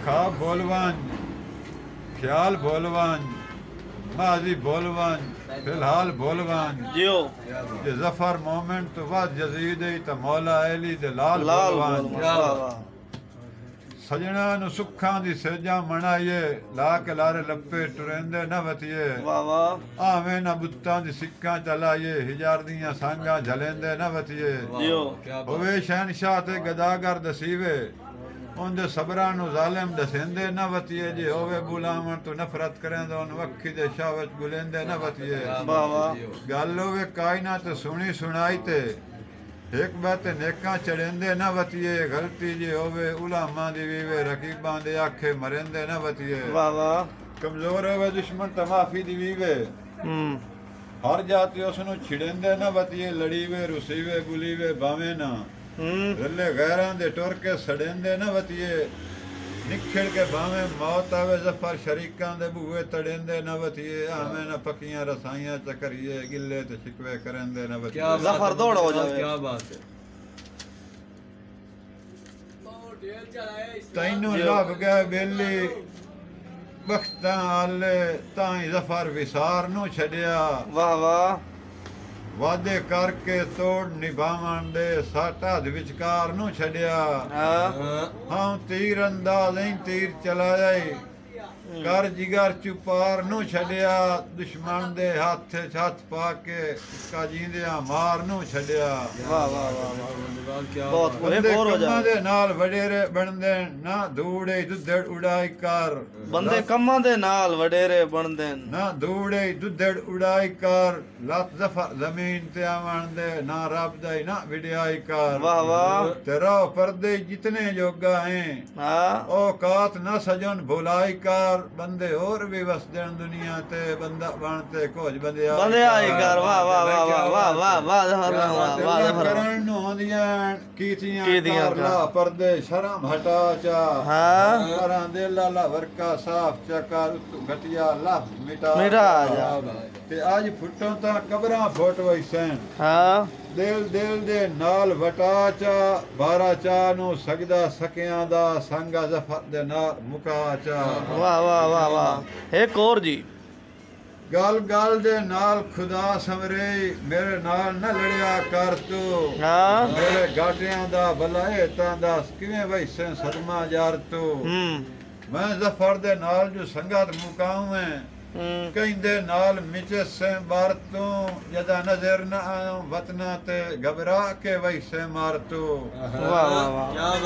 ख्वाब बोलवान ख्याल बोलवान माजी बोलवान फिलहाल बोलवान जियो जे जफर मोमेंट तो वाद जजीद तो मौला अली दे लाल लाल बोलवान वाह वाह सजना नु सुखां दी सेजा मनाइए ला के लारे लपे टुरेंदे न वतिए वाह वाह आवें न बुत्तां दी सिक्कां चलाइए हिजार दियां सांगां झलेंदे न वतिए जियो होवे शहनशाह ते गदागर दसीवे उनदे सबरां नु ज़ालिम दसेंदे न वतिए जे होवे बुलावण तो नफरत करेंदे उन वक्खी दे शावच गुलेंदे न वतिए वाह वाह गल होवे कायनात सुनी सुनाई ते एक बात नेकां चढ़ेंदे न वतिए गलती जे होवे उलामा दी वीवे रकीबां दे आखे मरेंदे न वतिए वाह वाह कमजोर होवे दुश्मन ते माफी दी वीवे हर जाति उसनु छिड़ेंदे न वतिए लड़ीवे रुसीवे गुलीवे बावे ना रले गैरां दे टुर के सड़ेंदे न वतिए निखड़ के बावे मौत आवे जफर शरीकां दे बूहे तड़ेंदे न वतिए आवे न पकियां रसाइयां चकरिए गिले ते शिकवे करेंदे न वतिए जफर दौड़ हो जावे क्या बात है तैनू लभ गया बेली बख्तां आले ताई जफर विसार नु छड़िया वाह वाह वादे करके तोड़ निभावन दे साटा दे विचकार नु छड़िया हाँ तीर अंदाज नहीं तीर चलाया कर जिगर चुपार नु छड़िया दुश्मन दे हाथ छत पा के इसका जींदिया मार नु छड़िया वाह वाह वाह क्या बहुत बंदे और हो कम्मां जावे दे नाल वडेरे बनदे ना धूड़े दुद्धड़ उड़ाई कर बंदे कम्मां दे नाल वडेरे बनदे ना धूड़े दुद्धड़ उड़ाई कर लत जफर जमीन ते आवन दे ना रब दा ना विड़ाई कर वाह वाह तेरा पर्दे जितने जोगा हैं हां औकात न सजन भुलाई कर बंदे और भी वसदन दुनिया ते बंदा बनते कुछ बंदे आई कर वाह वाह वाह वाह वाह वाह वाह जफर वाह वाह जफर करण नु होंदियां कीतियां कीतियां कर ला पर्दे शर्म हटा चा हां करां दे लाला वर्का साफ चकर तू घटिया लफ मिटा जा ते आज फुटों ता कबरां फुट वैसन हां दिल दिल दे नाल वटा चा बारा चा नु सजदा सकियां दा संगा जफर दे नाल मुका चा वाह वाह वाह वाह एक और जी गल गल दे नाल खुदा समरे मेरे नाल न लड़िया कर तू हां मेरे गाटियां दा भलाए तां दा किवें वैसे सदमा जार तू मैं जफर दे नाल जो संगत मुकाऊं है कहंदे नाल मिचे से बार तू जदा नजर न आऊं वतना ते घबरा के वैसे मार तू वाह वाह वाह